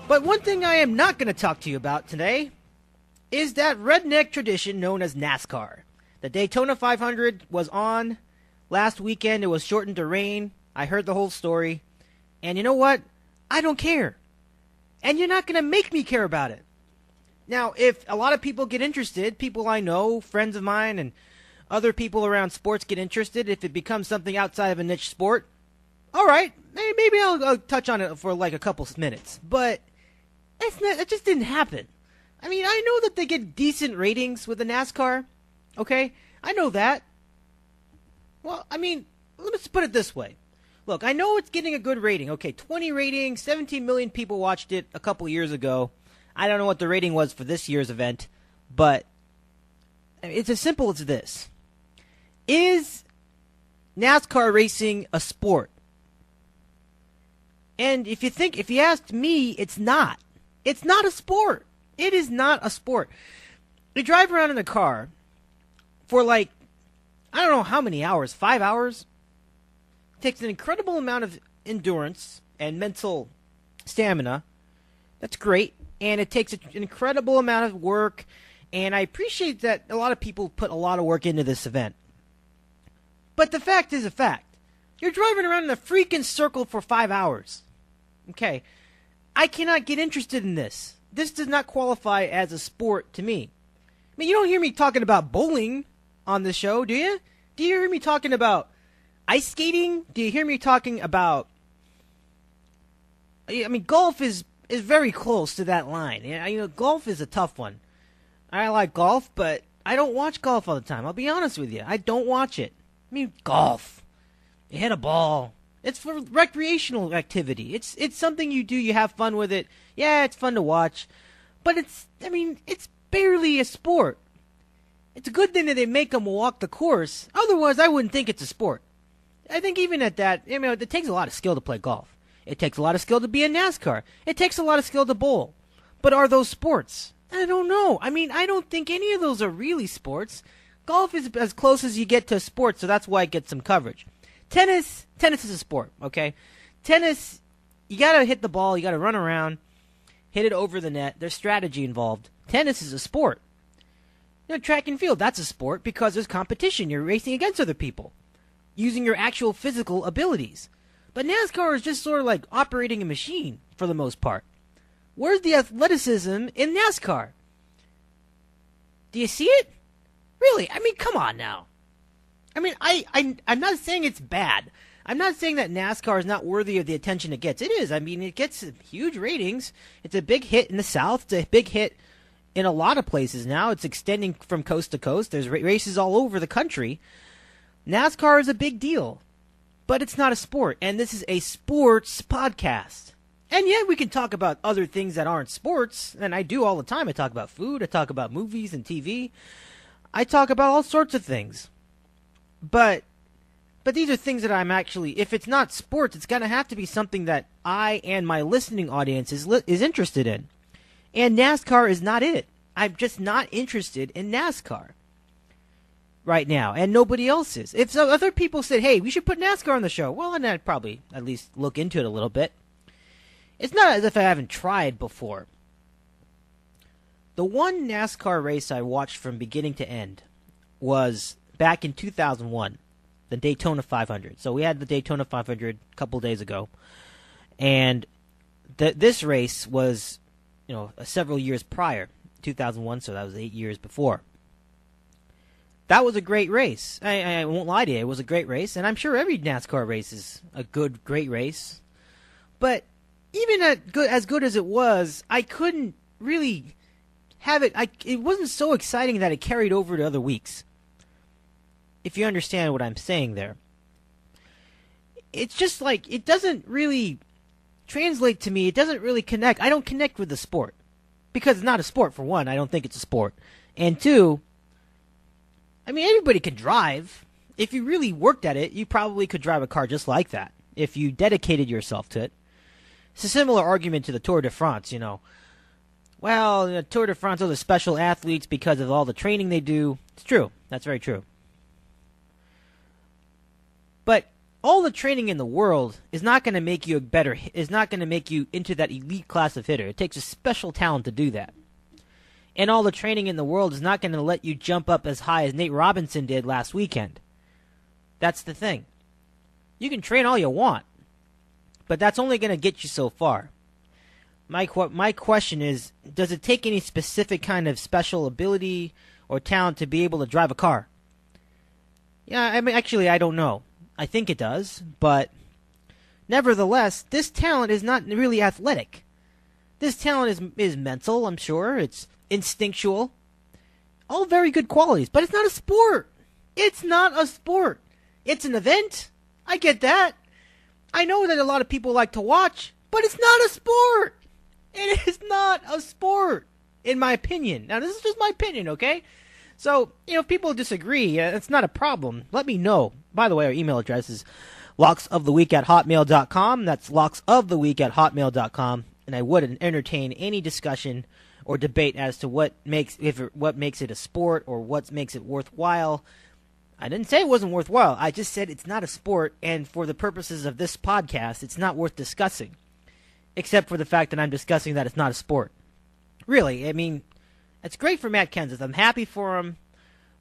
But one thing I am not going to talk to you about today is that redneck tradition known as NASCAR. The Daytona 500 was on last weekend. It was shortened to rain. I heard the whole story. And you know what? I don't care. And you're not going to make me care about it. Now, if a lot of people get interested, people I know, friends of mine, and other people around sports get interested, if it becomes something outside of a niche sport, all right, maybe I'll touch on it for like a couple minutes. But it just didn't happen. I mean, I know that they get decent ratings with the NASCAR, okay? I know that. Well, I mean, let's put it this way. Look, I know it's getting a good rating. Okay, 20 ratings, 17 million people watched it a couple years ago. I don't know what the rating was for this year's event, but it's as simple as this. Is NASCAR racing a sport? And if you asked me, it's not. It's not a sport. It is not a sport. You drive around in a car for like, I don't know how many hours, 5 hours. It takes an incredible amount of endurance and mental stamina. That's great. And it takes an incredible amount of work. And I appreciate that a lot of people put a lot of work into this event. But the fact is a fact. You're driving around in a freaking circle for 5 hours. Okay. I cannot get interested in this. This does not qualify as a sport to me. I mean, you don't hear me talking about bowling on the show, do you? Do you hear me talking about ice skating? Do you hear me talking about... I mean, golf is very close to that line. You know, golf is a tough one. I like golf, but I don't watch golf all the time. I'll be honest with you. I don't watch it. I mean, golf. You hit a ball. It's for recreational activity. It's something you do. You have fun with it. Yeah, it's fun to watch. But it's barely a sport. It's a good thing that they make them walk the course. Otherwise, I wouldn't think it's a sport. I think even at that, it takes a lot of skill to play golf. It takes a lot of skill to be in NASCAR. It takes a lot of skill to bowl. But are those sports? I don't know. I mean, I don't think any of those are really sports. Golf is as close as you get to a sport, so that's why it gets some coverage. Tennis is a sport, okay? Tennis, you got to hit the ball, you got to run around, hit it over the net. There's strategy involved. Tennis is a sport. Track and field, that's a sport because there's competition. You're racing against other people using your actual physical abilities. But NASCAR is just sort of like operating a machine for the most part. Where's the athleticism in NASCAR? Do you see it? Really? I mean, come on now. I mean, I'm not saying it's bad. I'm not saying that NASCAR is not worthy of the attention it gets. It is. I mean, it gets huge ratings. It's a big hit in the South. It's a big hit in a lot of places now. It's extending from coast to coast. There's races all over the country. NASCAR is a big deal. But it's not a sport, and this is a sports podcast. And yet we can talk about other things that aren't sports, and I do all the time. I talk about food, I talk about movies and TV. I talk about all sorts of things. But these are things that I'm actually, if it's not sports, it's going to have to be something that I and my listening audience is interested in. And NASCAR is not it. I'm just not interested in NASCAR right now, and nobody else is. If some other people said, hey, we should put NASCAR on the show, well, then I'd probably at least look into it a little bit. It's not as if I haven't tried before. The one NASCAR race I watched from beginning to end was back in 2001, the Daytona 500. So we had the Daytona 500 a couple days ago, and this race was, several years prior, 2001, so that was 8 years before. That was a great race. I won't lie to you. It was a great race, and I'm sure every NASCAR race is a great race. But even as good as it was, I couldn't really have it. It wasn't so exciting that it carried over to other weeks. If you understand what I'm saying there. It's just like, it doesn't really translate to me. It doesn't really connect. I don't connect with the sport. Because it's not a sport, for one. I don't think it's a sport. And two, I mean, everybody can drive. If you really worked at it, you probably could drive a car just like that. If you dedicated yourself to it. It's a similar argument to the Tour de France, Well, the Tour de France are the special athletes because of all the training they do. It's true. That's very true. But all the training in the world is not going to make you is not going to make you into that elite class of hitter. It takes a special talent to do that. And all the training in the world is not going to let you jump up as high as Nate Robinson did last weekend. That's the thing. You can train all you want, but that's only going to get you so far. My question is, does it take any specific kind of special ability or talent to be able to drive a car? Yeah, I mean, actually, I don't know. I think it does, but nevertheless, this talent is not really athletic. This talent is mental, I'm sure. It's instinctual. All very good qualities, but it's not a sport. It's not a sport. It's an event. I get that. I know that a lot of people like to watch, but it's not a sport. It is not a sport, in my opinion. Now, this is just my opinion, okay? So, if people disagree, it's not a problem. Let me know. By the way, our email address is locksoftheweek@hotmail.com. That's locksoftheweek@hotmail.com. And I would entertain any discussion or debate as to what makes it a sport or what makes it worthwhile. I didn't say it wasn't worthwhile. I just said it's not a sport, and for the purposes of this podcast, it's not worth discussing. Except for the fact that I'm discussing that it's not a sport. Really, I mean, it's great for Matt Kenseth. I'm happy for him.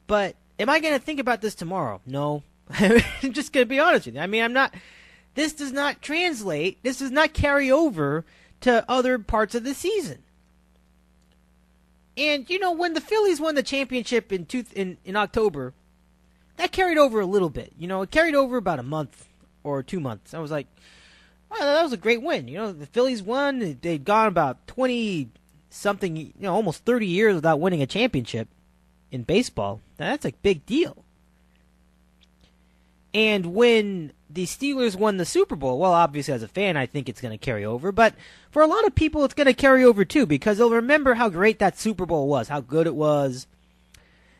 But am I going to think about this tomorrow? No. I'm just going to be honest with you. I mean, I'm not. This does not translate. This does not carry over to other parts of the season. And, when the Phillies won the championship in October, that carried over a little bit. It carried over about a month or 2 months. I was like, oh, that was a great win. The Phillies won. They'd gone about 20-something, almost 30 years without winning a championship in baseball. Now, that's a big deal. And when the Steelers won the Super Bowl, well, obviously as a fan, I think it's going to carry over. But for a lot of people, it's going to carry over too, because they'll remember how great that Super Bowl was, how good it was,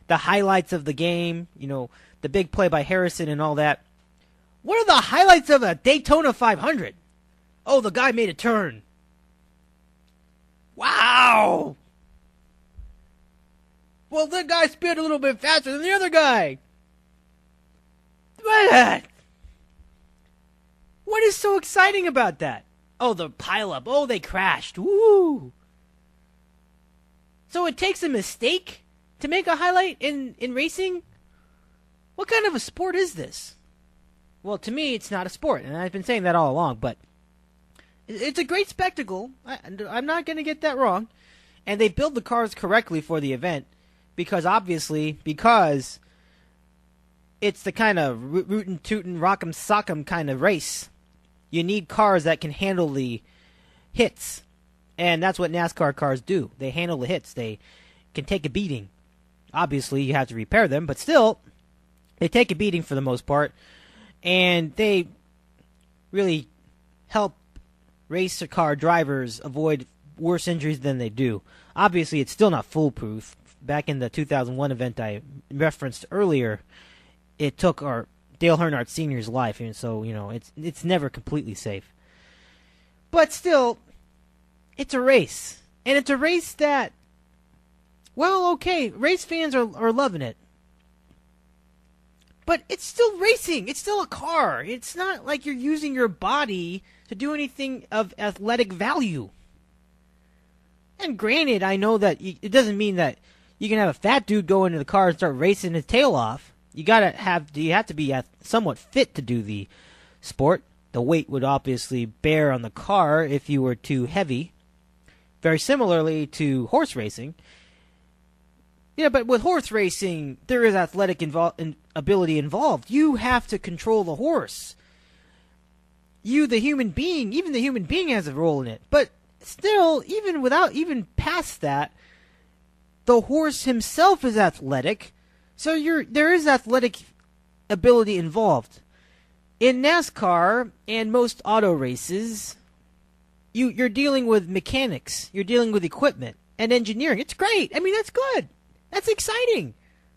the highlights of the game, the big play by Harrison and all that. What are the highlights of a Daytona 500? Oh, the guy made a turn. Wow! Well, the guy sped a little bit faster than the other guy. What is so exciting about that? Oh, the pileup. Oh, they crashed. Woo! So it takes a mistake to make a highlight in racing? What kind of a sport is this? Well, to me, it's not a sport, and I've been saying that all along, but it's a great spectacle. I'm not going to get that wrong. And they build the cars correctly for the event because it's the kind of rootin' tootin' rock'em sock'em kind of race. You need cars that can handle the hits. And that's what NASCAR cars do. They handle the hits. They can take a beating. Obviously, you have to repair them, but still, they take a beating for the most part. And they really help race car drivers avoid worse injuries than they do. Obviously, it's still not foolproof. Back in the 2001 event I referenced earlier, it took our Dale Earnhardt Sr.'s life, and so, it's never completely safe. But still, it's a race. And it's a race that, well, okay, race fans are loving it. But it's still racing. It's still a car. It's not like you're using your body to do anything of athletic value. And granted, I know that it doesn't mean that you can have a fat dude go into the car and start racing his tail off. You have to be somewhat fit to do the sport. The weight would obviously bear on the car if you were too heavy. Very similarly to horse racing. Yeah, but with horse racing, there is athletic ability involved. You have to control the horse. You, the human being, even the human being has a role in it. But still, even past that, the horse himself is athletic. So there is athletic ability involved. In NASCAR and most auto races, you're dealing with mechanics. You're dealing with equipment and engineering. It's great. I mean, that's good. That's exciting.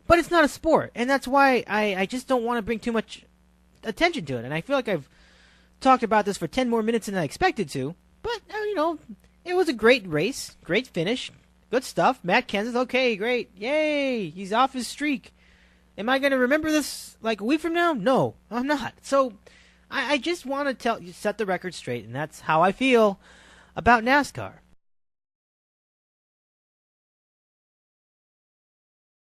But it's not a sport. And that's why I just don't want to bring too much attention to it. And I feel like I've talked about this for 10 more minutes than I expected to. But, it was a great race. Great finish. Good stuff. Matt Kenseth, okay, great. Yay. He's off his streak. Am I going to remember this like a week from now? No, I'm not. So I just want to set the record straight, and that's how I feel about NASCAR.